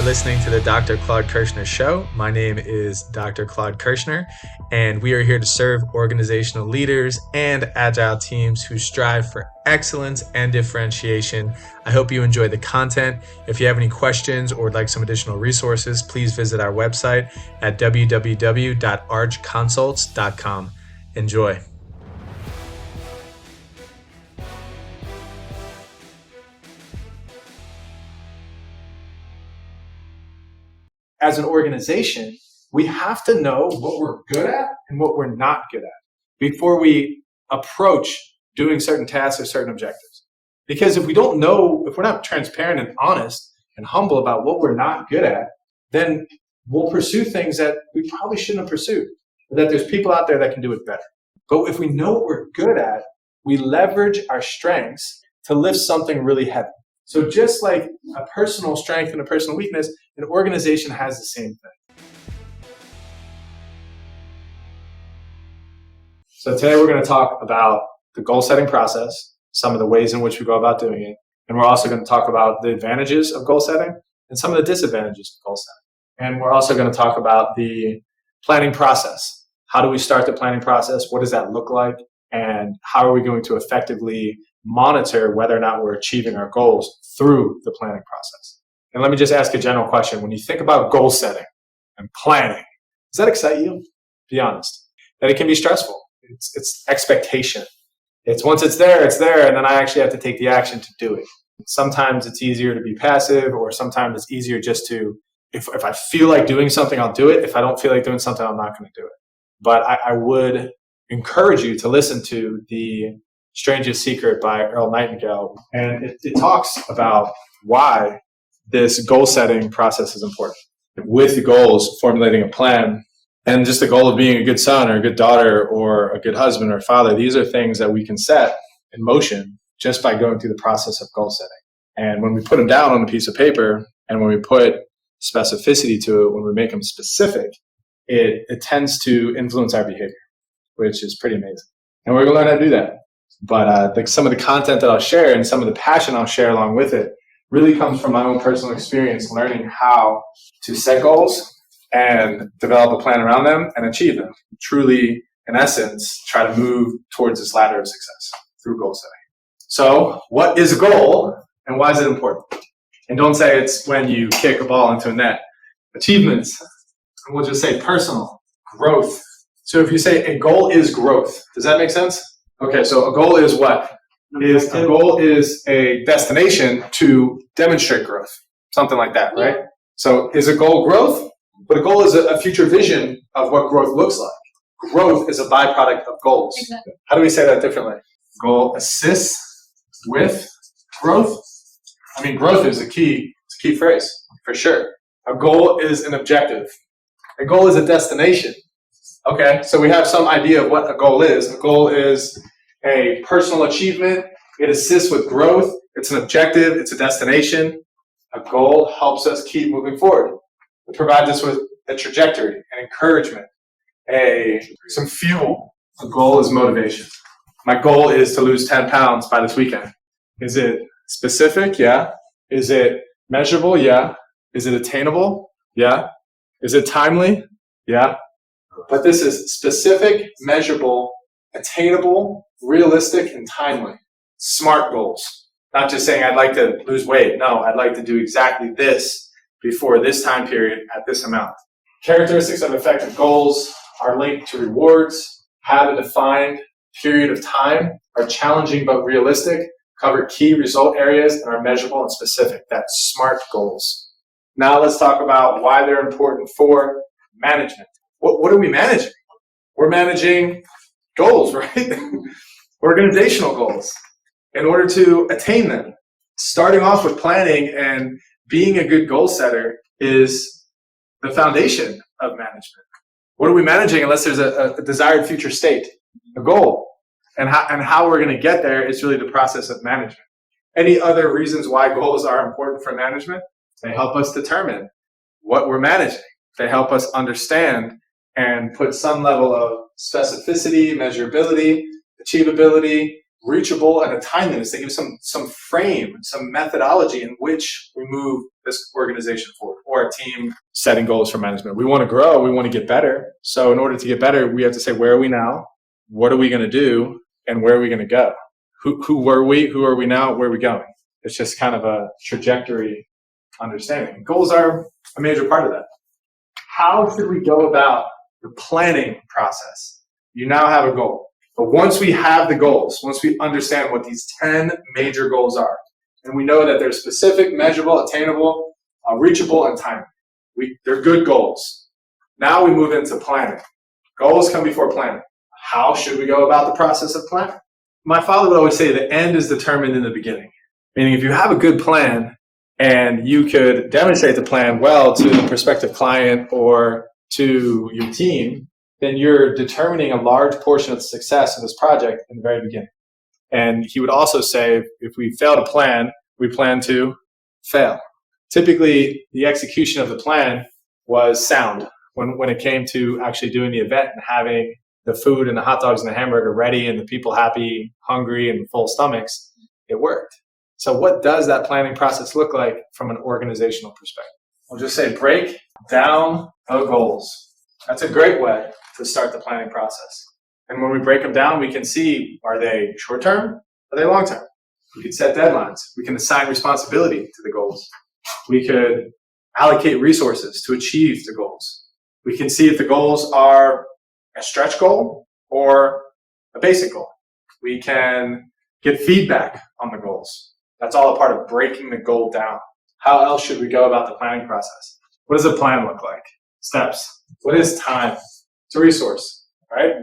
for listening to the Dr. Claude Kershner Show. My name is Dr. Claude Kershner, and we are here to serve organizational leaders and agile teams who strive for excellence and differentiation. I hope you enjoy the content. If you have any questions or would like some additional resources, please visit our website at www.archconsults.com. Enjoy. As an organization, we have to know what we're good at and what we're not good at before we approach doing certain tasks or certain objectives. Because if we don't know, if we're not transparent and honest and humble about what we're not good at, then we'll pursue things that we probably shouldn't have pursued, or that there's people out there that can do it better. But if we know what we're good at, we leverage our strengths to lift something really heavy. So just like a personal strength and a personal weakness, an organization has the same thing. So today we're going to talk about the goal setting process, some of the ways in which we go about doing it, and we're also going to talk about the advantages of goal setting and some of the disadvantages of goal setting. And we're also going to talk about the planning process. How do we start the planning process? What does that look like? And how are we going to effectively monitor whether or not we're achieving our goals through the planning process? And let me just ask a general question. When you think about goal setting and planning, does that excite you? Be honest. That it can be stressful. It's expectation. It's once it's there, and then I actually have to take the action to do it. Sometimes it's easier to be passive, or sometimes it's easier just to, if I feel like doing something, I'll do it. If I don't feel like doing something, I'm not going to do it. But I would encourage you to listen to The Strangest Secret by Earl Nightingale. And it talks about why this goal setting process is important. With the goals, formulating a plan, and just the goal of being a good son or a good daughter or a good husband or father, these are things that we can set in motion just by going through the process of goal setting. And when we put them down on a piece of paper, and when we put specificity to it, when we make them specific, it tends to influence our behavior, which is pretty amazing. And we're going to learn how to do that. But some of the content that I'll share and some of the passion I'll share along with it really comes from my own personal experience, learning how to set goals and develop a plan around them and achieve them. Truly, in essence, try to move towards this ladder of success through goal setting. So what is a goal and why is it important? And don't say it's when you kick a ball into a net. Achievements, and we'll just say personal growth. So if you say a goal is growth, does that make sense? Okay, so a goal is what? A goal is a destination to demonstrate growth. Something like that, right? So is a goal growth? But a goal is a future vision of what growth looks like. Growth is a byproduct of goals. Exactly. How do we say that differently? Goal assists with growth. I mean, growth is a key phrase, for sure. A goal is an objective. A goal is a destination. Okay, so we have some idea of what a goal is. A goal is a personal achievement. It assists with growth. It's an objective. It's a destination. A goal helps us keep moving forward. It provides us with a trajectory, an encouragement, some fuel. A goal is motivation. My goal is to lose 10 pounds by this weekend. Is it specific? Yeah. Is it measurable? Yeah. Is it attainable? Yeah. Is it timely? Yeah. But this is specific, measurable, attainable, realistic, and timely. Smart goals. Not just saying I'd like to lose weight. No, I'd like to do exactly this before this time period at this amount. Characteristics of effective goals are linked to rewards, have a defined period of time, are challenging but realistic, cover key result areas, and are measurable and specific. That's SMART goals. Now let's talk about why they're important for management. What are we managing? We're managing goals, right? Organizational goals. In order to attain them, starting off with planning and being a good goal setter is the foundation of management. What are we managing unless there's a desired future state, a goal? And how we're going to get there is really the process of management. Any other reasons why goals are important for management? They help us determine what we're managing. They help us understand and put some level of specificity, measurability, achievability, reachable, and a timeliness. They give some frame, some methodology in which we move this organization forward or a team setting goals for management. We want to grow. We want to get better. So in order to get better, we have to say, where are we now? What are we going to do? And where are we going to go? Who were we? Who are we now? Where are we going? It's just kind of a trajectory understanding. Goals are a major part of that. How should we go about the planning process? You now have a goal. But once we have the goals, once we understand what these 10 major goals are, and we know that they're specific, measurable, attainable, reachable, and timely. They're good goals. Now we move into planning. Goals come before planning. How should we go about the process of planning? My father would always say the end is determined in the beginning. Meaning if you have a good plan and you could demonstrate the plan well to the prospective client or to your team, then you're determining a large portion of the success of this project in the very beginning. And he would also say, if we fail to plan, we plan to fail. Typically, the execution of the plan was sound when it came to actually doing the event and having the food and the hot dogs and the hamburger ready and the people happy, hungry, and full stomachs. It worked. So what does that planning process look like from an organizational perspective? I'll just say break down the goals. That's a great way to start the planning process. And when we break them down, we can see, are they short-term? Are they long-term? We can set deadlines. We can assign responsibility to the goals. We could allocate resources to achieve the goals. We can see if the goals are a stretch goal or a basic goal. We can get feedback on the goals. That's all a part of breaking the goal down. How else should we go about the planning process? What does a plan look like? Steps. What is time? It's a resource, right?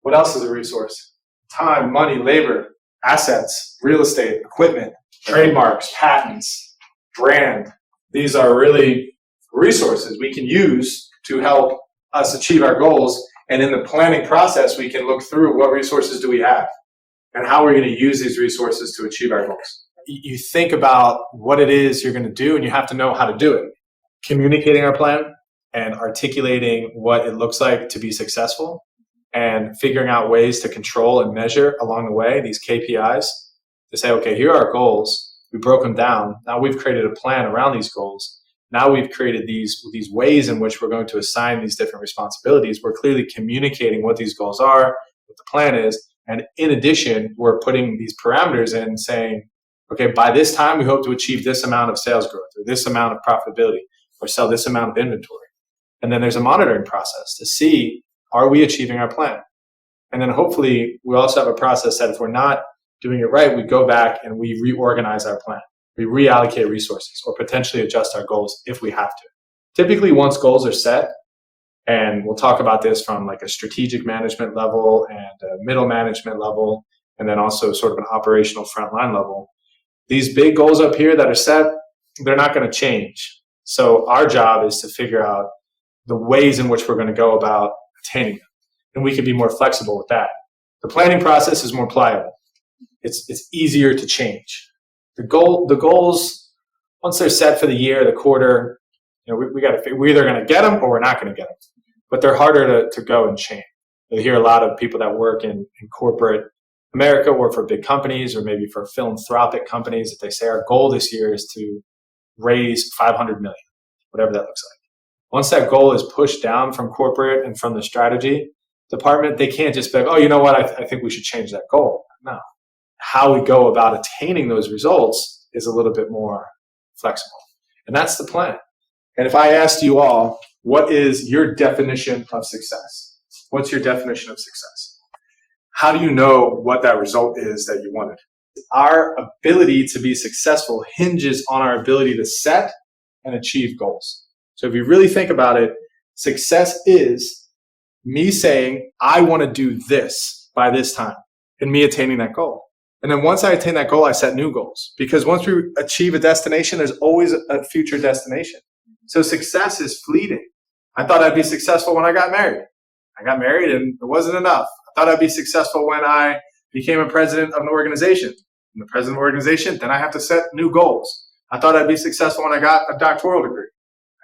What else is a resource? Time, money, labor, assets, real estate, equipment, trademarks, patents, brand. These are really resources we can use to help us achieve our goals. And in the planning process, we can look through what resources do we have and how we're going to use these resources to achieve our goals. You think about what it is you're going to do, and you have to know how to do it. Communicating our plan and articulating what it looks like to be successful, and figuring out ways to control and measure along the way, these KPIs, to say, okay, here are our goals. We broke them down. Now we've created a plan around these goals. Now we've created these ways in which we're going to assign these different responsibilities. We're clearly communicating what these goals are, what the plan is. And in addition, we're putting these parameters in saying, okay, by this time, we hope to achieve this amount of sales growth or this amount of profitability or sell this amount of inventory. And then there's a monitoring process to see, are we achieving our plan? And then hopefully we also have a process that if we're not doing it right, we go back and we reorganize our plan. We reallocate resources or potentially adjust our goals if we have to. Typically, once goals are set, and we'll talk about this from like a strategic management level and a middle management level, and then also sort of an operational frontline level, these big goals up here that are set, they're not going to change. So our job is to figure out the ways in which we're going to go about attaining them. And we can be more flexible with that. The planning process is more pliable. It's easier to change. The goals, once they're set for the year, the quarter, we got to figure, we're either going to get them or we're not going to get them. But they're harder to go and change. You hear a lot of people that work in corporate America, work for big companies or maybe for philanthropic companies, that they say our goal this year is to raise 500 million, whatever that looks like. Once that goal is pushed down from corporate and from the strategy department, they can't just be like, oh, you know what, I think we should change that goal. No. How we go about attaining those results is a little bit more flexible. And that's the plan. And if I asked you all, what is your definition of success? What's your definition of success? How do you know what that result is that you wanted? Our ability to be successful hinges on our ability to set and achieve goals. So if you really think about it, success is me saying, I want to do this by this time, and me attaining that goal. And then once I attain that goal, I set new goals. Because once we achieve a destination, there's always a future destination. So success is fleeting. I thought I'd be successful when I got married. I got married and it wasn't enough. I thought I'd be successful when I became a president of an organization. I'm the president of an organization, then I have to set new goals. I thought I'd be successful when I got a doctoral degree.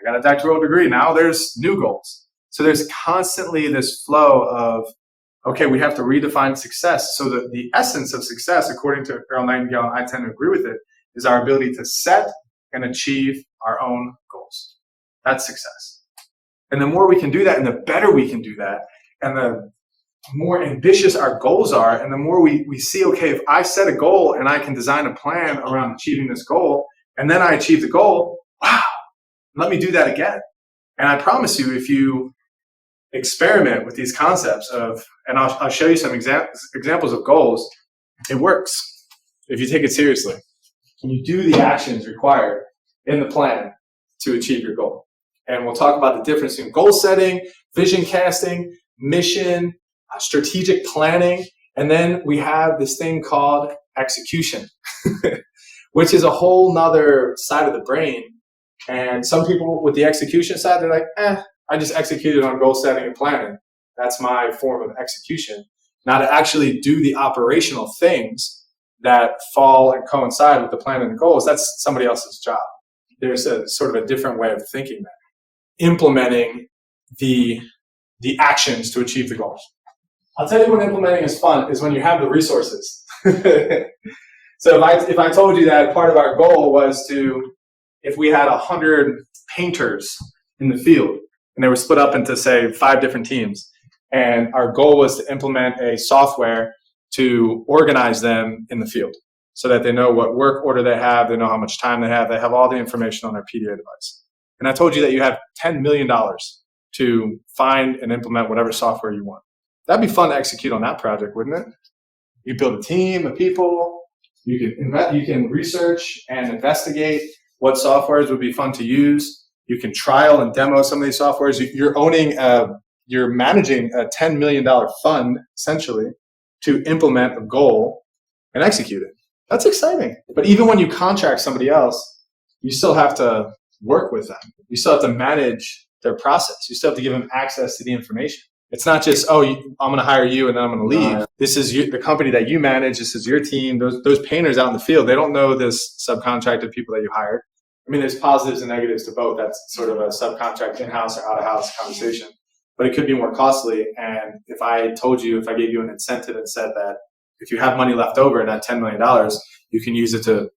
I got a doctoral degree. Now there's new goals. So there's constantly this flow of, okay, we have to redefine success. So the essence of success, according to Earl Nightingale, and I tend to agree with it, is our ability to set and achieve our own goals. That's success. And the more we can do that, and the better we can do that, and the more ambitious our goals are, and the more we see, okay, if I set a goal and I can design a plan around achieving this goal, and then I achieve the goal, wow, let me do that again. And I promise you, if you experiment with these concepts and I'll show you some examples of goals, it works if you take it seriously. Can you do the actions required in the plan to achieve your goal? And we'll talk about the difference in goal setting, vision casting, mission, strategic planning, and then we have this thing called execution, which is a whole nother side of the brain. And some people with the execution side, they're like, I just executed on goal setting and planning. That's my form of execution. Now, to actually do the operational things that fall and coincide with the plan and the goals, that's somebody else's job. There's a sort of a different way of thinking that. Implementing the actions to achieve the goals. I'll tell you when implementing is fun is when you have the resources. So if I told you that part of our goal was if we had 100 painters in the field, and they were split up into, say, 5 different teams, and our goal was to implement a software to organize them in the field so that they know what work order they have, they know how much time they have all the information on their PDA device. And I told you that you have $10 million to find and implement whatever software you want. That'd be fun to execute on that project, wouldn't it? You build a team of people, you can research and investigate what softwares would be fun to use. You can trial and demo some of these softwares. You're managing a $10 million fund, essentially, to implement a goal and execute it. That's exciting. But even when you contract somebody else, you still have to work with them. You still have to manage their process. You still have to give them access to the information. It's not just, I'm going to hire you and then I'm going to leave. This is the company that you manage. This is your team. Those painters out in the field, they don't know this subcontracted people that you hired. I mean, there's positives and negatives to both. That's sort of a subcontract in-house or out-of-house conversation. But it could be more costly. And if I gave you an incentive and said that if you have money left over in that $10 million, you can use it to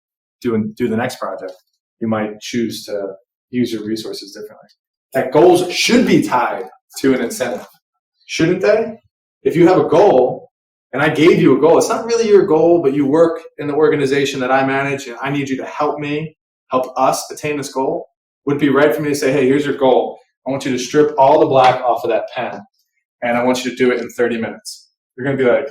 do the next project, you might choose to use your resources differently. That goals should be tied to an incentive, shouldn't they? If you have a goal and I gave you a goal, it's not really your goal, but you work in the organization that I manage and I need you to help us attain this goal, would it be right for me to say, hey, here's your goal. I want you to strip all the black off of that pen and I want you to do it in 30 minutes. You're going to be like,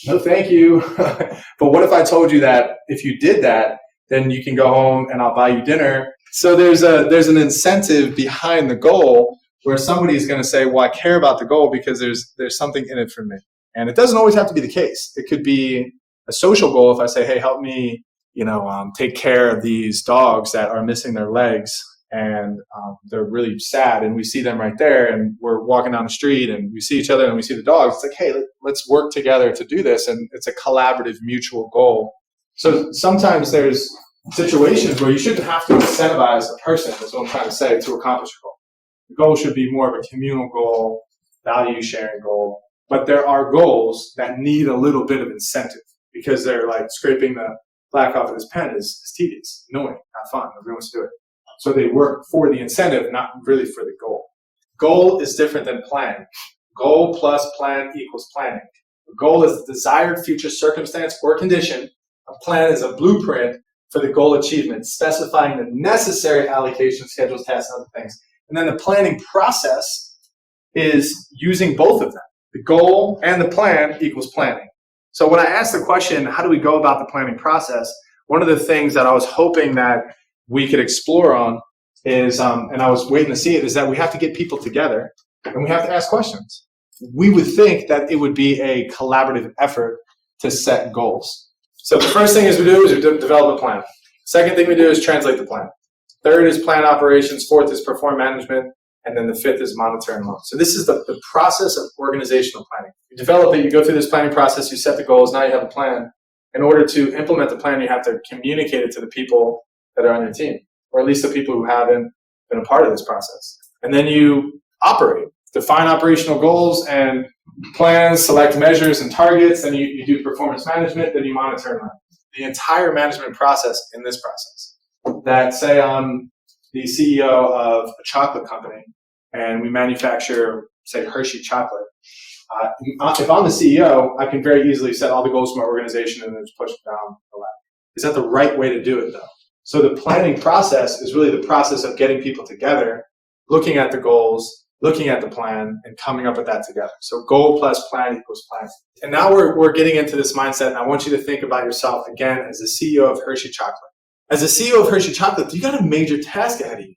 no, thank you. But what if I told you that if you did that, then you can go home and I'll buy you dinner. So there's an incentive behind the goal where somebody's going to say, well, I care about the goal because there's something in it for me. And it doesn't always have to be the case. It could be a social goal. If I say, hey, help me, take care of these dogs that are missing their legs and they're really sad, and we see them right there and we're walking down the street and we see each other and we see the dogs. It's like, hey, let's work together to do this. And it's a collaborative mutual goal. So sometimes there's situations where you shouldn't have to incentivize a person, that's what I'm trying to say, to accomplish a goal. The goal should be more of a communal goal, value sharing goal. But there are goals that need a little bit of incentive because they're like scraping the black off of this pen is tedious, annoying, not fun. Nobody wants to do it. So they work for the incentive, not really for the goal. Goal is different than plan. Goal plus plan equals planning. The goal is the desired future circumstance or condition. A plan is a blueprint for the goal achievement, specifying the necessary allocation, schedules, tasks, and other things. And then the planning process is using both of them. The goal and the plan equals planning. So when I asked the question, how do we go about the planning process? One of the things that I was hoping that we could explore on is, and I was waiting to see it, is that we have to get people together and we have to ask questions. We would think that it would be a collaborative effort to set goals. So the first thing we develop a plan. Second thing we do is translate the plan. Third is plan operations. Fourth is perform management. And then the fifth is monitor and loan. So this is the process of organizational planning. You develop it, you go through this planning process, you set the goals, now you have a plan. In order to implement the plan, you have to communicate it to the people that are on your team, or at least the people who haven't been a part of this process. And then you operate, define operational goals and plans, select measures and targets, then you do performance management, then you monitor and learn. The entire management process in this process. That say on the CEO of a chocolate company, and we manufacture, say, Hershey chocolate, if I'm the CEO, I can very easily set all the goals for my organization and then just push it down the ladder. Is that the right way to do it, though? So the planning process is really the process of getting people together, looking at the goals, looking at the plan, and coming up with that together. So goal plus plan equals plan. And now we're getting into this mindset, and I want you to think about yourself again as the CEO of Hershey Chocolate. As the CEO of Hershey Chocolate, you got a major task ahead of you.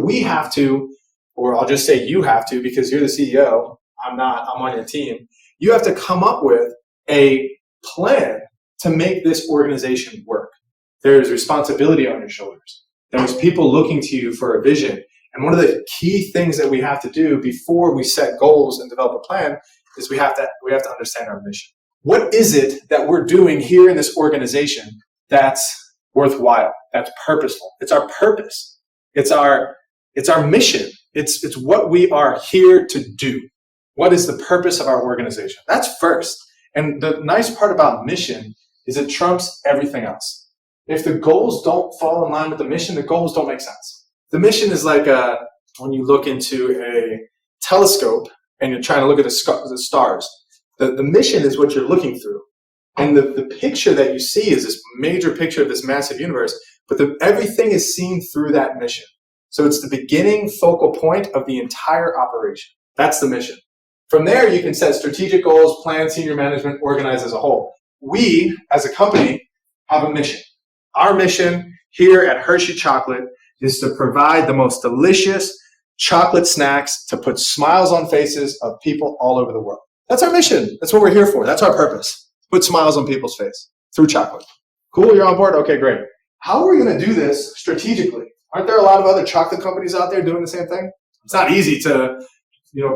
We have to, or I'll just say you have to because you're the CEO. I'm not, I'm on your team. You have to come up with a plan to make this organization work. There's responsibility on your shoulders. There's people looking to you for a vision. And one of the key things that we have to do before we set goals and develop a plan is we have to understand our mission. What is it that we're doing here in this organization that's worthwhile, that's purposeful? It's our purpose. It's our mission. It's what we are here to do. What is the purpose of our organization? That's first. And the nice part about mission is it trumps everything else. If the goals don't fall in line with the mission, the goals don't make sense. The mission is like when you look into a telescope and you're trying to look at the stars. The mission is what you're looking through. And the picture that you see is this major picture of this massive universe, but everything is seen through that mission. So it's the beginning focal point of the entire operation. That's the mission. From there, you can set strategic goals, plan senior management, organize as a whole. We, as a company, have a mission. Our mission here at Hershey Chocolate is to provide the most delicious chocolate snacks to put smiles on faces of people all over the world. That's our mission. That's what we're here for. That's our purpose. Put smiles on people's face through chocolate. Cool, you're on board? Okay, great. How are we going to do this strategically? Aren't there a lot of other chocolate companies out there doing the same thing? It's not easy to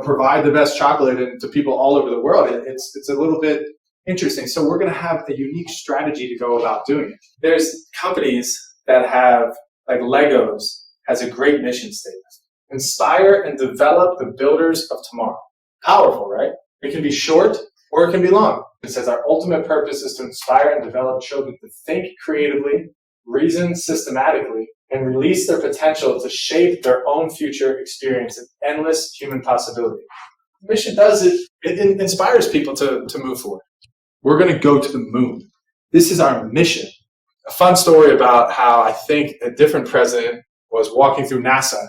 provide the best chocolate to people all over the world. It's a little bit interesting. So we're going to have a unique strategy to go about doing it. There's companies that have, like Legos, has a great mission statement. Inspire and develop the builders of tomorrow. Powerful, right? It can be short or it can be long. It says our ultimate purpose is to inspire and develop children to think creatively, reason systematically, and release their potential to shape their own future experience in endless human possibility. The mission does it. It inspires people to move forward. We're going to go to the moon. This is our mission. A fun story about how I think a different president was walking through NASA,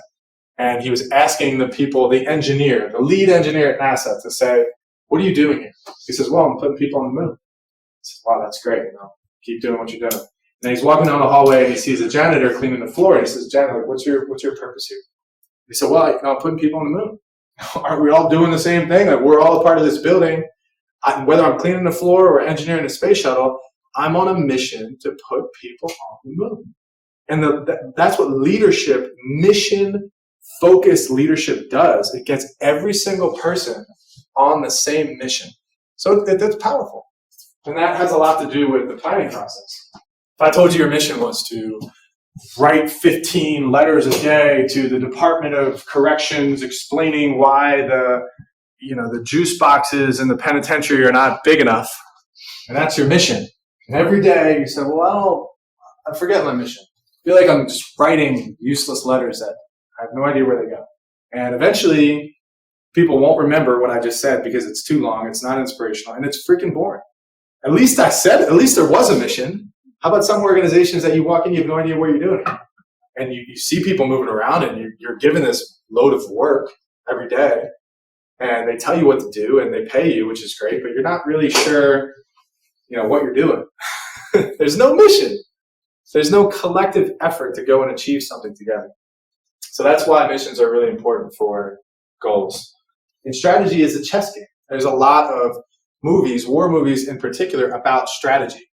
and he was asking the people, the lead engineer at NASA, to say, "What are you doing here?" He says, "Well, I'm putting people on the moon." I said, "Wow, that's great. Keep doing what you're doing." And he's walking down the hallway and he sees a janitor cleaning the floor. And he says, "Janitor, what's your purpose here?" He said, "Well, I'm putting people on the moon." Aren't we all doing the same thing? Like, we're all a part of this building. Whether I'm cleaning the floor or engineering a space shuttle, I'm on a mission to put people on the moon. And that's what leadership, mission-focused leadership does. It gets every single person on the same mission. So that's powerful. And that has a lot to do with the planning process. If I told you your mission was to write 15 letters a day to the Department of Corrections explaining why the juice boxes in the penitentiary are not big enough, and that's your mission. And every day you say, "Well, I forget my mission. I feel like I'm just writing useless letters that I have no idea where they go." And eventually people won't remember what I just said because it's too long, it's not inspirational, and it's freaking boring. At least there was a mission. How about some organizations that you walk in, you have no idea what you're doing, and you see people moving around, and you're given this load of work every day, and they tell you what to do, and they pay you, which is great, but you're not really sure, what you're doing. There's no mission. There's no collective effort to go and achieve something together. So that's why missions are really important for goals. And strategy is a chess game. There's a lot of movies, war movies in particular, about strategy.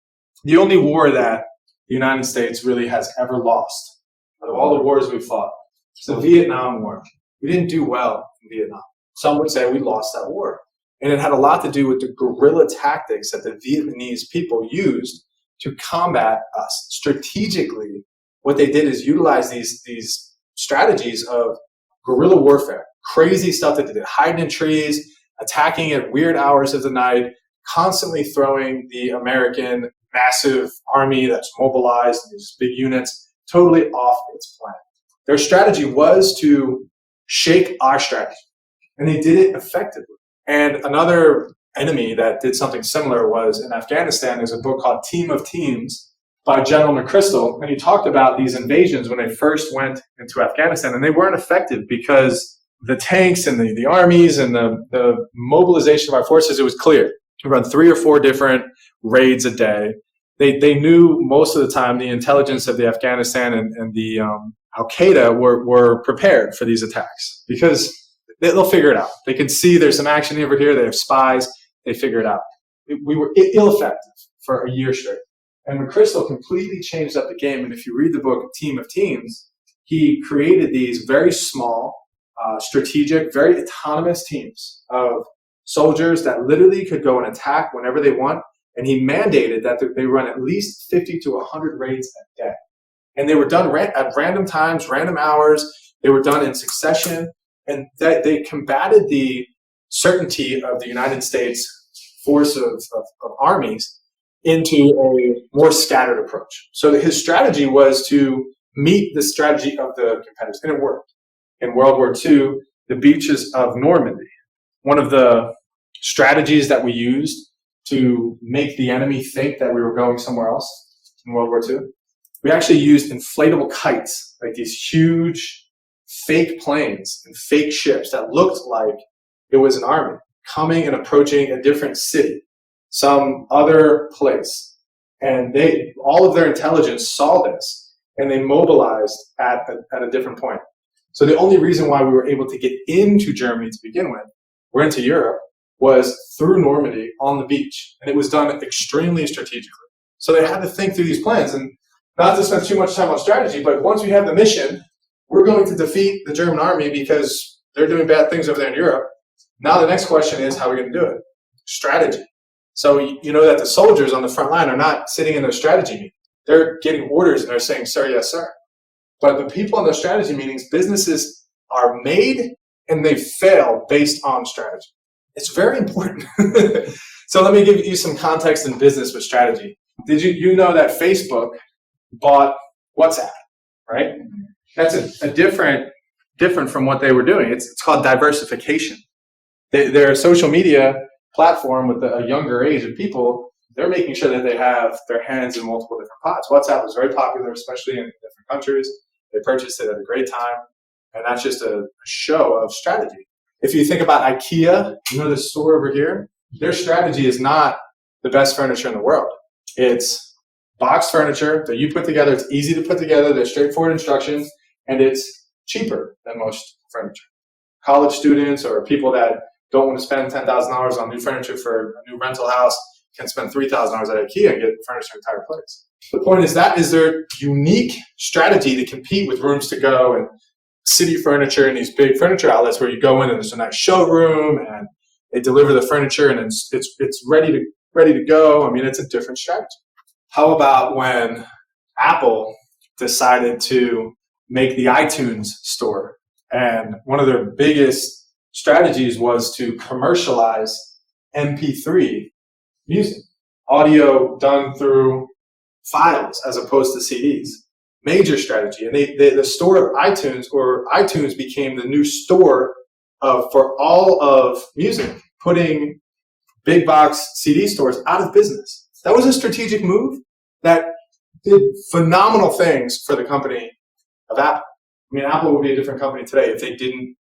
The only war that the United States really has ever lost, out of all the wars we fought, is the Vietnam War. We didn't do well in Vietnam. Some would say we lost that war. And it had a lot to do with the guerrilla tactics that the Vietnamese people used to combat us. Strategically, what they did is utilize these strategies of guerrilla warfare, crazy stuff that they did, hiding in trees, attacking at weird hours of the night, constantly throwing the American massive army that's mobilized in these big units totally off its plan. Their strategy was to shake our strategy, and they did it effectively. And another enemy that did something similar was in Afghanistan. There's a book called Team of Teams by General McChrystal, and he talked about these invasions when they first went into Afghanistan, and they weren't effective because the tanks and the armies and the mobilization of our forces, it was clear. We run 3 or 4 different raids a day. They knew most of the time the intelligence of the Afghanistan and the Al-Qaeda were prepared for these attacks because they'll figure it out. They can see there's some action over here. They have spies. They figure it out. We were ill-effective for a year straight. And McChrystal completely changed up the game. And if you read the book Team of Teams, he created these very small, strategic, very autonomous teams of soldiers that literally could go and attack whenever they want. And he mandated that they run at least 50 to 100 raids a day. And they were done at random times, random hours. They were done in succession. And they combated the certainty of the United States force of armies into a more scattered approach. So his strategy was to meet the strategy of the competitors, and it worked. In World War II, the beaches of Normandy, one of the strategies that we used to make the enemy think that we were going somewhere else in World War II, we actually used inflatable kites, like these huge fake planes and fake ships that looked like it was an army coming and approaching a different city, some other place. And all of their intelligence saw this, and they mobilized at a different point. So the only reason why we were able to get into Germany to begin with, or into Europe, was through Normandy on the beach. And it was done extremely strategically. So they had to think through these plans, and not to spend too much time on strategy, but once we have the mission, we're going to defeat the German army because they're doing bad things over there in Europe. Now the next question is, how are we going to do it? Strategy. So you know that the soldiers on the front line are not sitting in their strategy meeting. They're getting orders and they're saying, sir, yes, sir. But the people in the strategy meetings, businesses are made and they fail based on strategy. It's very important. So let me give you some context in business with strategy. Did you know that Facebook bought WhatsApp, right? That's a different from what they were doing. It's called diversification. Their social media platform with a younger age of people, they're making sure that they have their hands in multiple different pots. WhatsApp was very popular, especially in different countries. They purchased it at a great time, and that's just a show of strategy. If you think about IKEA, you know the store over here, their strategy is not the best furniture in the world. It's box furniture that you put together. It's easy to put together. There's straightforward instructions, and it's cheaper than most furniture. College students or people that don't want to spend $10,000 on new furniture for a new rental house can spend $3,000 at IKEA and get furniture in the entire place. The point is that is their unique strategy to compete with Rooms to Go and City Furniture and these big furniture outlets where you go in and there's a nice showroom and they deliver the furniture and it's ready to go. I mean, it's a different strategy. How about when Apple decided to make the iTunes store? And one of their biggest strategies was to commercialize MP3 music, audio done through files as opposed to CDs. Major strategy. And the store of iTunes, or iTunes became the new store for all of music, putting big box CD stores out of business. That was a strategic move that did phenomenal things for the company of Apple. I mean, Apple would be a different company today if they didn't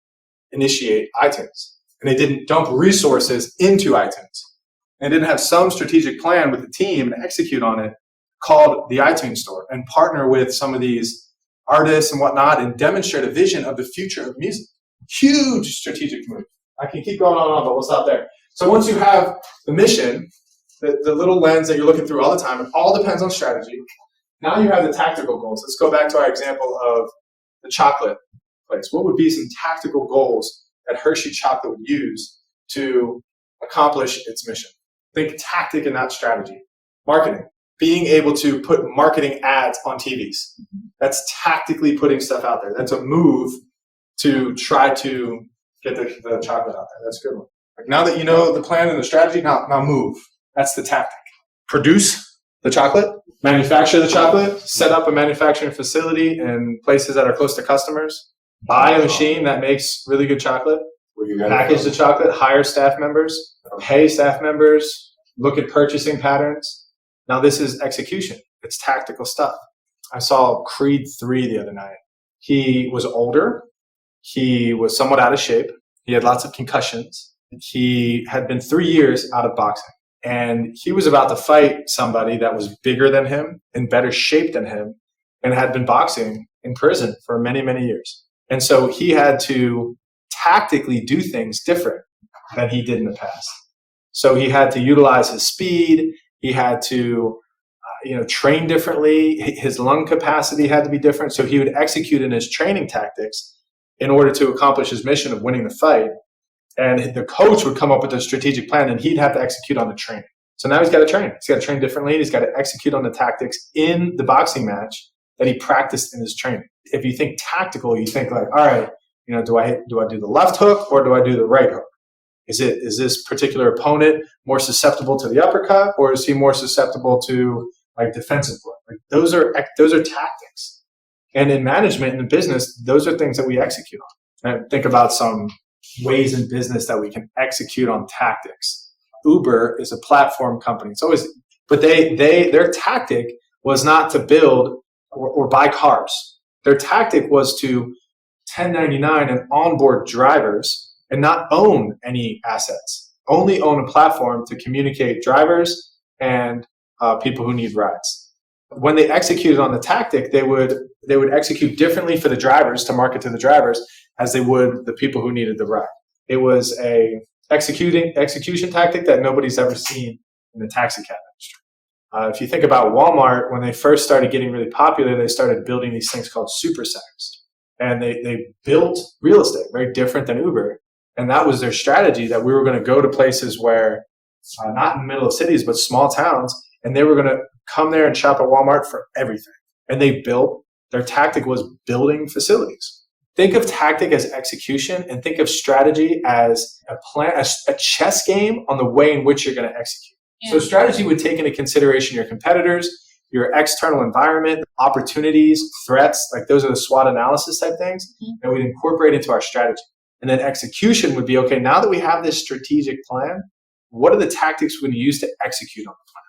initiate iTunes and they didn't dump resources into iTunes and didn't have some strategic plan with the team and execute on it called the iTunes Store and partner with some of these artists and whatnot and demonstrate a vision of the future of music. Huge strategic move. I can keep going on and on, but we'll stop there. So once you have the mission, the little lens that you're looking through all the time, it all depends on strategy. Now you have the tactical goals. Let's go back to our example of the chocolate place. What would be some tactical goals that Hershey Chocolate would use to accomplish its mission? Think tactic and not strategy. Marketing. Being able to put marketing ads on TVs. That's tactically putting stuff out there. That's a move to try to get the chocolate out there. That's a good one. Like now that you know the plan and the strategy, now move. That's the tactic. Produce. the chocolate, manufacture the chocolate, set up a manufacturing facility in places that are close to customers, buy a machine that makes really good chocolate, package the chocolate, hire staff members, pay staff members, look at purchasing patterns. Now this is execution. It's tactical stuff. I saw Creed 3 the other night. He was older. He was somewhat out of shape. He had lots of concussions. He had been 3 years out of boxing. And he was about to fight somebody that was bigger than him, in better shape than him, and had been boxing in prison for many, many years. And so he had to tactically do things different than he did in the past. So he had to utilize his speed. He had to train differently. His lung capacity had to be different. So he would execute in his training tactics in order to accomplish his mission of winning the fight. And the coach would come up with a strategic plan, and he'd have to execute on the training. So now he's got to train. He's got to train differently. He's got to execute on the tactics in the boxing match that he practiced in his training. If you think tactical, you think like, all right, do I do the left hook or do I do the right hook? Is this particular opponent more susceptible to the uppercut, or is he more susceptible to like defensive blow? Like those are tactics. And in management, in the business, those are things that we execute on. And think about some ways in business that we can execute on tactics. Uber is a platform company. It's always, but their tactic was not to build or buy cars. Their tactic was to 1099 and onboard drivers and not own any assets. Only own a platform to communicate drivers and people who need rides. When they executed on the tactic, they would execute differently for the drivers to market to the drivers as they would the people who needed the ride. It was a execution tactic that nobody's ever seen in the taxi cab industry. If you think about Walmart, when they first started getting really popular, they started building these things called super centers. And they built real estate, very different than Uber. And that was their strategy, that we were going to go to places where, not in the middle of cities, but small towns, and they were going to come there and shop at Walmart for everything. And their tactic was building facilities. Think of tactic as execution, and think of strategy as a plan, a chess game on the way in which you're going to execute. Yeah. So strategy would take into consideration your competitors, your external environment, opportunities, threats, like those are the SWOT analysis type things that we'd incorporate into our strategy. And then execution would be, okay, now that we have this strategic plan, what are the tactics we're going to use to execute on the plan?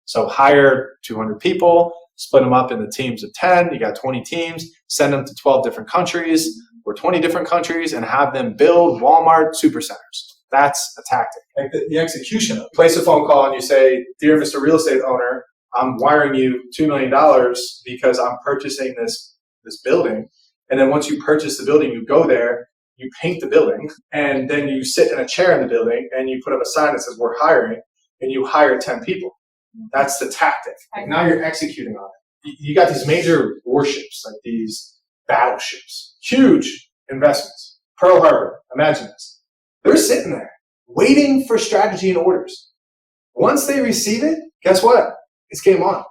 So hire 200 people, split them up into teams of 10. You got 20 teams, send them to 12 different countries or 20 different countries and have them build Walmart supercenters. That's a tactic. Like the execution. Place a phone call and you say, dear Mr. Real Estate Owner, I'm wiring you $2 million because I'm purchasing this building. And then once you purchase the building, you go there, you paint the building, and then you sit in a chair in the building and you put up a sign that says we're hiring, and you hire 10 people. That's the tactic. Now you're executing on it. You got these major warships, like these battleships, huge investments. Pearl Harbor, imagine this. They're sitting there waiting for strategy and orders. Once they receive it, guess what? It's game on.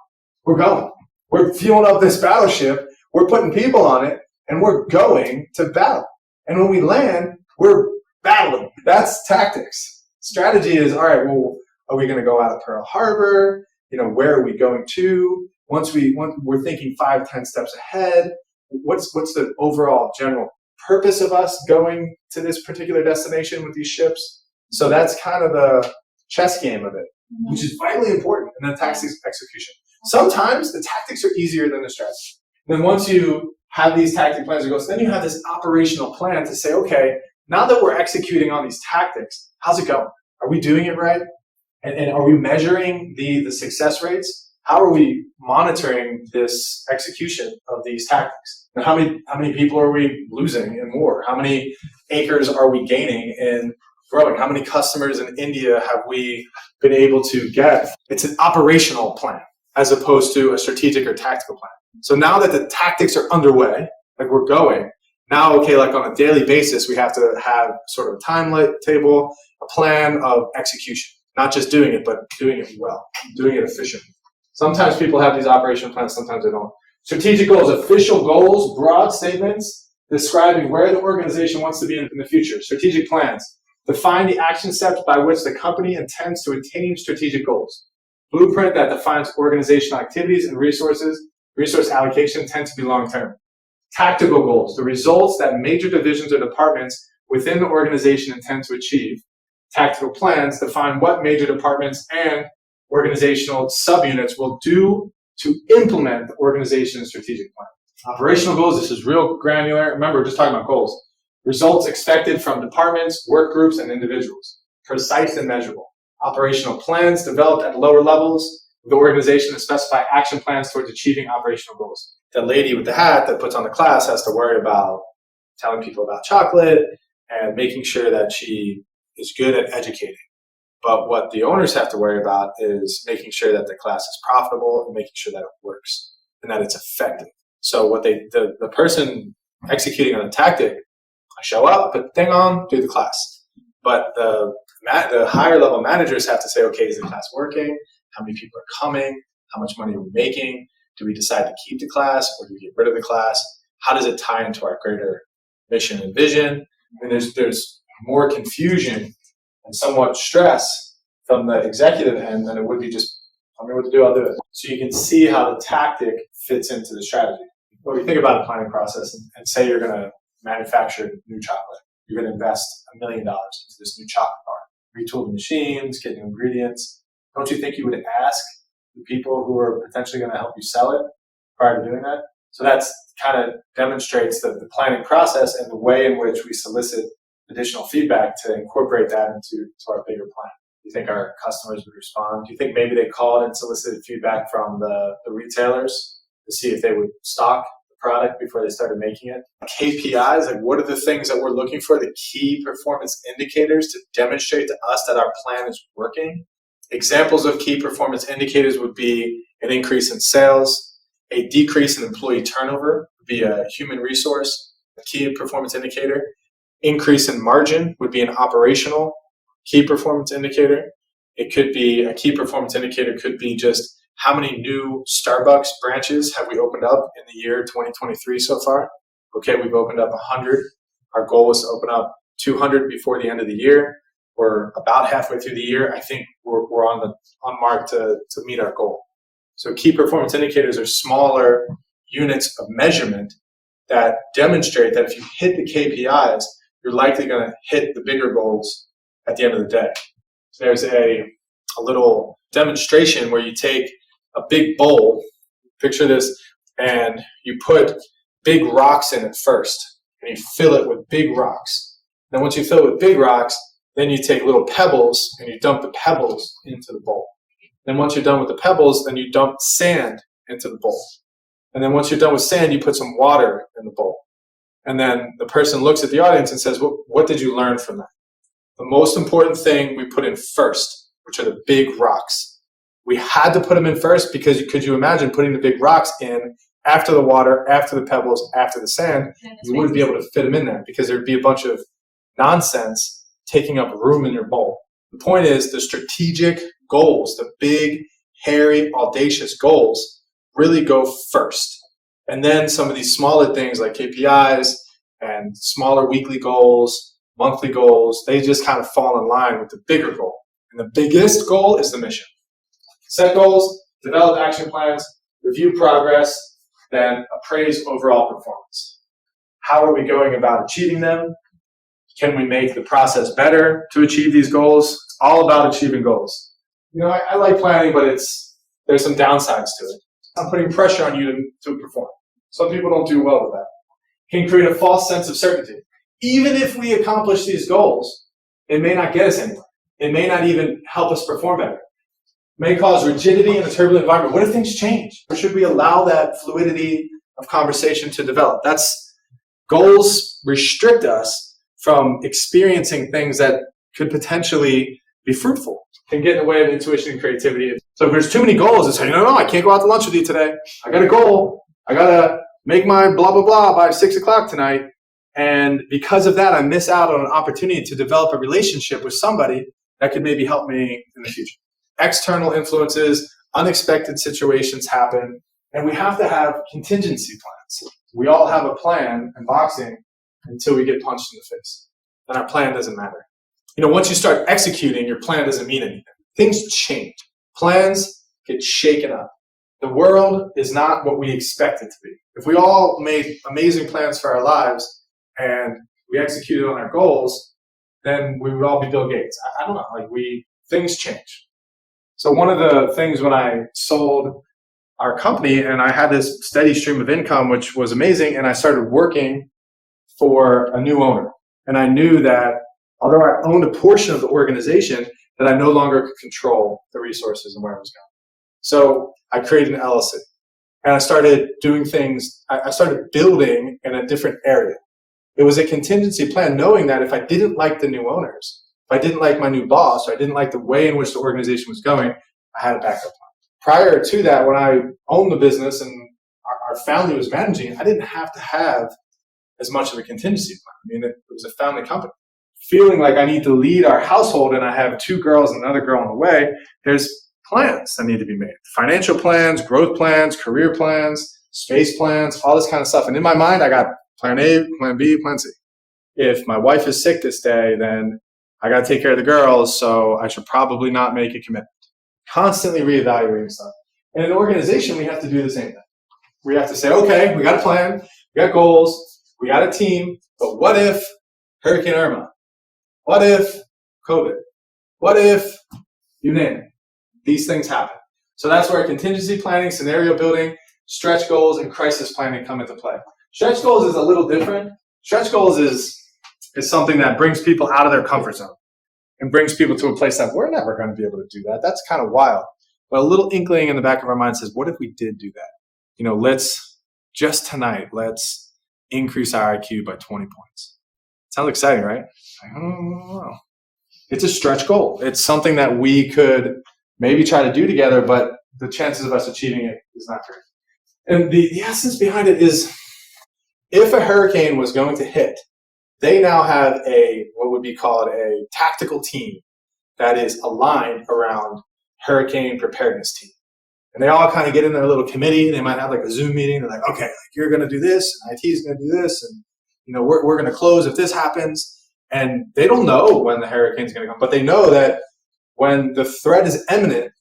We're going. We're fueling up this battleship. We're putting people on it, and we're going to battle. And when we land, we're battling. That's tactics. Strategy is, all right, well, are we going to go out of Pearl Harbor? Where are we going to? Once we're thinking 5-10 steps ahead, what's the overall general purpose of us going to this particular destination with these ships? So that's kind of the chess game of it, which is vitally important. And then tactics execution. Sometimes the tactics are easier than the strategy. Then once you have these tactic plans or goals, then you have this operational plan to say, okay, now that we're executing on these tactics, how's it going? Are we doing it right? And are we measuring the success rates? How are we monitoring this execution of these tactics? And how many people are we losing in war? How many acres are we gaining in growing? How many customers in India have we been able to get? It's an operational plan as opposed to a strategic or tactical plan. So now that the tactics are underway, like we're going, now, okay, like on a daily basis, we have to have sort of a timetable, a plan of execution. Not just doing it, but doing it well, doing it efficiently. Sometimes people have these operational plans, sometimes they don't. Strategic goals, official goals, broad statements describing where the organization wants to be in the future. Strategic plans, define the action steps by which the company intends to attain strategic goals. Blueprint that defines organizational activities and resource allocation tend to be long-term. Tactical goals, the results that major divisions or departments within the organization intend to achieve. Tactical plans define what major departments and organizational subunits will do to implement the organization's strategic plan. Operational goals, this is real granular. Remember, we're just talking about goals. Results expected from departments, work groups, and individuals. Precise and measurable. Operational plans developed at lower levels of the organization to specify action plans towards achieving operational goals. The lady with the hat that puts on the class has to worry about telling people about chocolate and making sure that she is good at educating. But what the owners have to worry about is making sure that the class is profitable and making sure that it works and that it's effective. So what the person executing on the tactic, I show up, put the thing on, do the class. But the higher level managers have to say, okay, is the class working? How many people are coming? How much money are we making? Do we decide to keep the class or do we get rid of the class? How does it tie into our greater mission and vision? I mean, there's more confusion and somewhat stress from the executive end than it would be just, tell me what to do, I'll do it. So you can see how the tactic fits into the strategy. When you think about a planning process and say you're going to manufacture new chocolate, you're going to invest $1 million into this new chocolate bar, retool the machines, get new ingredients. Don't you think you would ask the people who are potentially going to help you sell it prior to doing that? So that's kind of demonstrates the planning process and the way in which we solicit additional feedback to incorporate that into our bigger plan. Do you think our customers would respond? Do you think maybe they called and solicited feedback from the retailers to see if they would stock the product before they started making it? KPIs, like what are the things that we're looking for, the key performance indicators to demonstrate to us that our plan is working? Examples of key performance indicators would be an increase in sales, a decrease in employee turnover would be a human resource, a key performance indicator. Increase in margin would be an operational key performance indicator. It could be a key performance indicator could be just how many new Starbucks branches have we opened up in the year 2023 so far? Okay, we've opened up 100. Our goal was to open up 200 before the end of the year. We're about halfway through the year. I think we're on mark to meet our goal. So key performance indicators are smaller units of measurement that demonstrate that if you hit the KPIs, you're likely going to hit the bigger goals at the end of the day. So there's a little demonstration where you take a big bowl, picture this, and you put big rocks in it first, and you fill it with big rocks. Then once you fill it with big rocks, then you take little pebbles and you dump the pebbles into the bowl. Then once you're done with the pebbles, then you dump sand into the bowl. And then once you're done with sand, you put some water in the bowl. And then the person looks at the audience and says, well, what did you learn from that? The most important thing we put in first, which are the big rocks. We had to put them in first because could you imagine putting the big rocks in after the water, after the pebbles, after the sand? You wouldn't be able to fit them in there because there'd be a bunch of nonsense taking up room in your bowl. The point is the strategic goals, the big, hairy, audacious goals really go first. And then some of these smaller things like KPIs and smaller weekly goals, monthly goals, they just kind of fall in line with the bigger goal. And the biggest goal is the mission. Set goals, develop action plans, review progress, then appraise overall performance. How are we going about achieving them? Can we make the process better to achieve these goals? It's all about achieving goals. You know, I like planning, but there's some downsides to it. I'm putting pressure on you to perform. Some people don't do well with that. It can create a false sense of certainty. Even if we accomplish these goals, it may not get us anywhere. It may not even help us perform better. It may cause rigidity in a turbulent environment. What if things change? Or should we allow that fluidity of conversation to develop? Goals restrict us from experiencing things that could potentially be fruitful, can get in the way of intuition and creativity. So if there's too many goals, it's saying, no, I can't go out to lunch with you today. I got a goal. I got to make my blah, blah, blah by 6 o'clock tonight. And because of that, I miss out on an opportunity to develop a relationship with somebody that could maybe help me in the future. External influences, unexpected situations happen, and we have to have contingency plans. We all have a plan in boxing until we get punched in the face. Then our plan doesn't matter. You know, once you start executing, your plan doesn't mean anything. Things change. Plans get shaken up. The world is not what we expect it to be. If we all made amazing plans for our lives and we executed on our goals, then we would all be Bill Gates. I don't know, things change. So one of the things when I sold our company and I had this steady stream of income, which was amazing, and I started working for a new owner. And I knew that although I owned a portion of the organization, that I no longer could control the resources and where I was going. So I created an LLC and I started doing things. I started building in a different area. It was a contingency plan, knowing that if I didn't like the new owners, if I didn't like my new boss, or I didn't like the way in which the organization was going, I had a backup plan. Prior to that, when I owned the business and our family was managing, I didn't have to have as much of a contingency plan. It was a family company. Feeling like I need to lead our household and I have 2 girls and another girl on the way, there's plans that need to be made. Financial plans, growth plans, career plans, space plans, all this kind of stuff. And in my mind, I got plan A, plan B, plan C. If my wife is sick this day, then I got to take care of the girls, so I should probably not make a commitment. Constantly reevaluating stuff. In an organization, we have to do the same thing. We have to say, okay, we got a plan, we got goals, we got a team, but what if Hurricane Irma? What if COVID? What if you name it? These things happen. So that's where contingency planning, scenario building, stretch goals, and crisis planning come into play. Stretch goals is a little different. Stretch goals is something that brings people out of their comfort zone and brings people to a place that we're never going to be able to do that. That's kind of wild. But a little inkling in the back of our mind says, what if we did do that? Let's increase our IQ by 20 points. Sounds exciting, right? I don't know. It's a stretch goal. It's something that we could maybe try to do together, but the chances of us achieving it is not great. And the essence behind it is, if a hurricane was going to hit, they now have what would be called a tactical team that is aligned around hurricane preparedness team. And they all kind of get in their little committee. They might have a Zoom meeting. They're like, okay, you're going to do this, and IT is going to do this, and we're going to close if this happens. And they don't know when the hurricane is going to come, but they know that when the threat is imminent,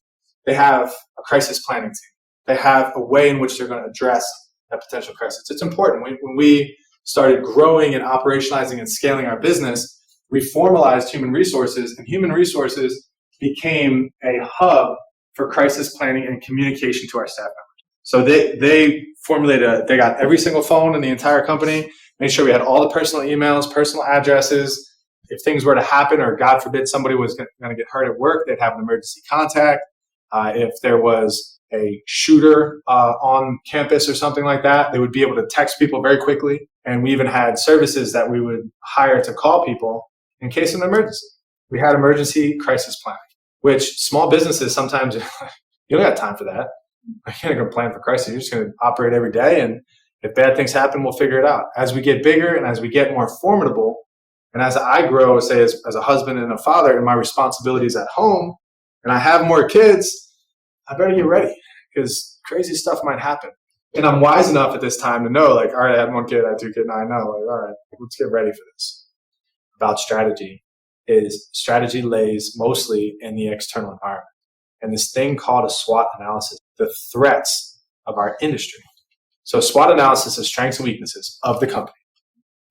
they have a crisis planning team. They have a way in which they're going to address that potential crisis. It's important. When we started growing and operationalizing and scaling our business, we formalized human resources, and human resources became a hub for crisis planning and communication to our staff members. So they got every single phone in the entire company, made sure we had all the personal emails, personal addresses. If things were to happen, or God forbid somebody was going to get hurt at work, they'd have an emergency contact. If there was a shooter on campus or something like that, they would be able to text people very quickly. And we even had services that we would hire to call people in case of an emergency. We had emergency crisis planning, which small businesses sometimes, you don't got time for that. I can't go plan for crisis. You're just going to operate every day. And if bad things happen, we'll figure it out. As we get bigger and as we get more formidable, and as I grow, say, as a husband and a father, and my responsibilities at home, and I have more kids, I better get ready, because crazy stuff might happen. And I'm wise enough at this time to know, all right, I had 1 kid, I had 2 kids, now I know, all right, let's get ready for this. About strategy lays mostly in the external environment. And this thing called a SWOT analysis, the threats of our industry. So SWOT analysis is strengths and weaknesses of the company.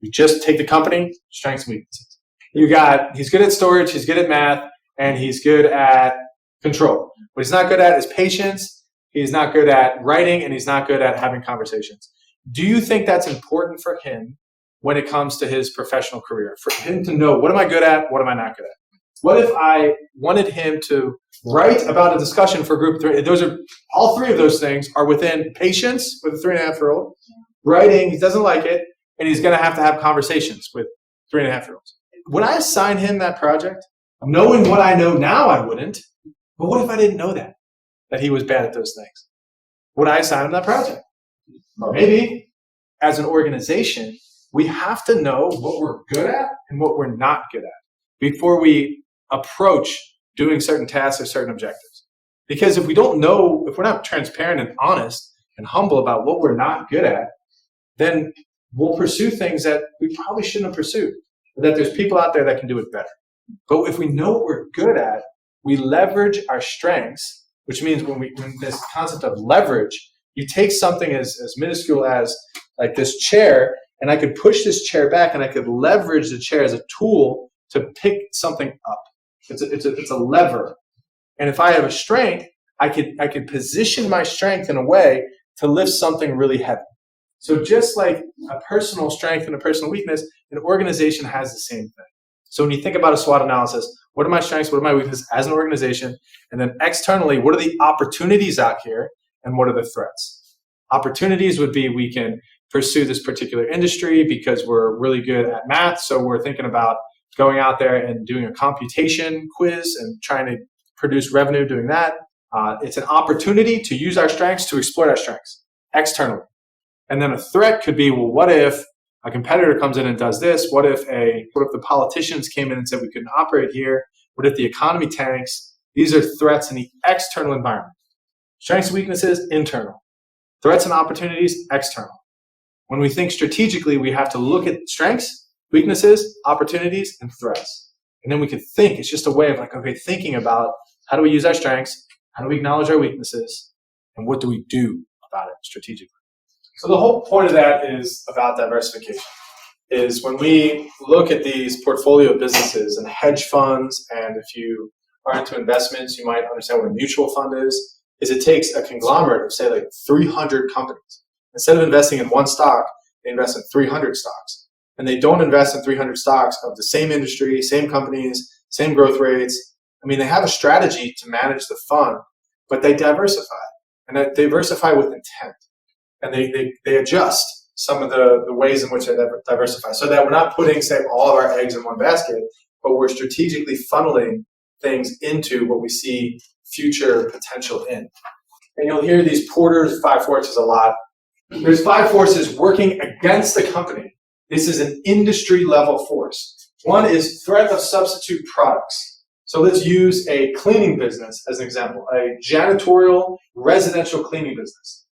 We just take the company, strengths and weaknesses. He's good at storage, he's good at math, and he's good at control. What he's not good at is patience, he's not good at writing, and he's not good at having conversations. Do you think that's important for him when it comes to his professional career? For him to know, what am I good at, what am I not good at? What if I wanted him to write about a discussion for a group of 3? All 3 of those things are within patience with a 3.5-year-old, writing, he doesn't like it, and he's going to have conversations with 3.5-year-olds. Would I assign him that project? Knowing what I know now, I wouldn't. But what if I didn't know that he was bad at those things? Would I assign him that project? Maybe. As an organization, we have to know what we're good at and what we're not good at before we approach doing certain tasks or certain objectives. Because if we don't know, if we're not transparent and honest and humble about what we're not good at, then we'll pursue things that we probably shouldn't have pursued, or that there's people out there that can do it better. But if we know what we're good at, we leverage our strengths which means when this concept of leverage, you take something as minuscule as like this chair, and I could push this chair back, and I could leverage the chair as a tool to pick something up. It's a lever. And if I have a strength, I could position my strength in a way to lift something really heavy. So just like a personal strength and a personal weakness, an organization has the same thing. So when you think about a SWOT analysis, what are my strengths, what are my weaknesses as an organization? And then externally, what are the opportunities out here and what are the threats? Opportunities would be we can pursue this particular industry because we're really good at math. So we're thinking about going out there and doing a computation quiz and trying to produce revenue doing that. It's an opportunity to use our strengths to exploit our strengths externally. And then a threat could be, well, what if a competitor comes in and does this? What if the politicians came in and said we couldn't operate here? What if the economy tanks? These are threats in the external environment. Strengths and weaknesses, internal. Threats and opportunities, external. When we think strategically, we have to look at strengths, weaknesses, opportunities, and threats. And then we can think. It's just a way of thinking about how do we use our strengths, how do we acknowledge our weaknesses, and what do we do about it strategically. So the whole point of that is about diversification, is when we look at these portfolio businesses and hedge funds, and if you are into investments, you might understand what a mutual fund is it takes a conglomerate of, say, like 300 companies. Instead of investing in one stock, they invest in 300 stocks. And they don't invest in 300 stocks of the same industry, same companies, same growth rates. I mean, they have a strategy to manage the fund, but they diversify. And they diversify with intent. And they adjust some of the ways in which they diversify so that we're not putting, say, all of our eggs in one basket, but we're strategically funneling things into what we see future potential in. And you'll hear these Porter's 5 forces a lot. There's 5 forces working against the company. This is an industry level force. One is threat of substitute products. So let's use a cleaning business as an example, a janitorial residential cleaning business.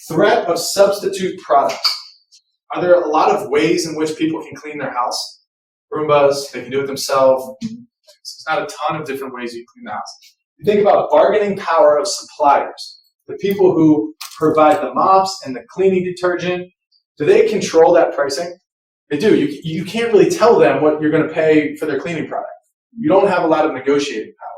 Threat of substitute products. Are there a lot of ways in which people can clean their house? Roombas, they can do it themselves. There's not a ton of different ways you clean the house. You think about bargaining power of suppliers. The people who provide the mops and the cleaning detergent, do they control that pricing? They do. You can't really tell them what you're going to pay for their cleaning product. You don't have a lot of negotiating power.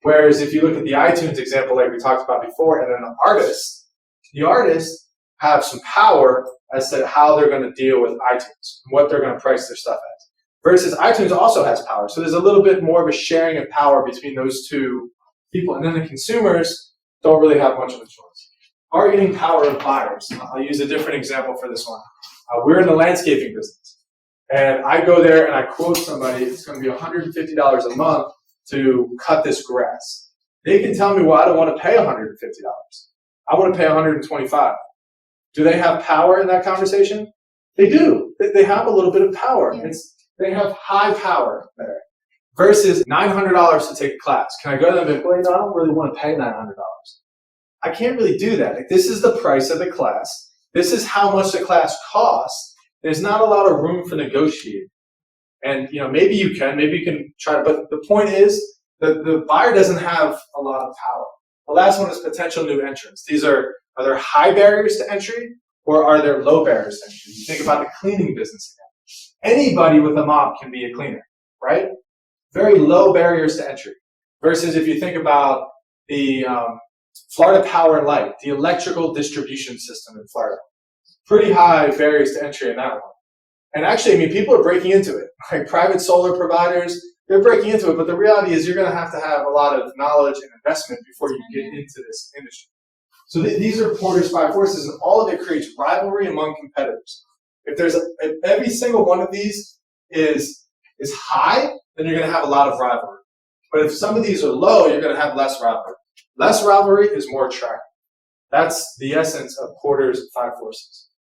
Whereas if you look at the iTunes example like we talked about before, and then the artists have some power as to how they're going to deal with iTunes, what they're going to price their stuff at. Versus iTunes also has power. So there's a little bit more of a sharing of power between those two people. And then the consumers don't really have much of a choice. Bargaining power of buyers. I'll use a different example for this one. We're in the landscaping business. And I go there and I quote somebody, it's going to be $150 a month to cut this grass. They can tell me, well, I don't want to pay $150. I want to pay $125. Do they have power in that conversation? They do. They have a little bit of power. Yes. They have high power there. Versus $900 to take a class. Can I go to them and say, well, I don't really want to pay $900. I can't really do that. Like, this is the price of the class. This is how much the class costs. There's not a lot of room for negotiating. And maybe you can try, but the point is the buyer doesn't have a lot of power. The last one is potential new entrants. Are there high barriers to entry or are there low barriers to entry? You think about the cleaning business again. Anybody with a mop can be a cleaner, right? Very low barriers to entry. Versus if you think about the Florida Power and Light, the electrical distribution system in Florida. Pretty high barriers to entry in that one. And actually, people are breaking into it. Like private solar providers, they're breaking into it. But the reality is you're going to have a lot of knowledge and investment before you get into this industry. So these are Porter's 5 forces, and all of it creates rivalry among competitors. If every single one of these is high, then you're going to have a lot of rivalry. But if some of these are low, you're going to have less rivalry. Less rivalry is more attractive. That's the essence of Porter's 5 forces.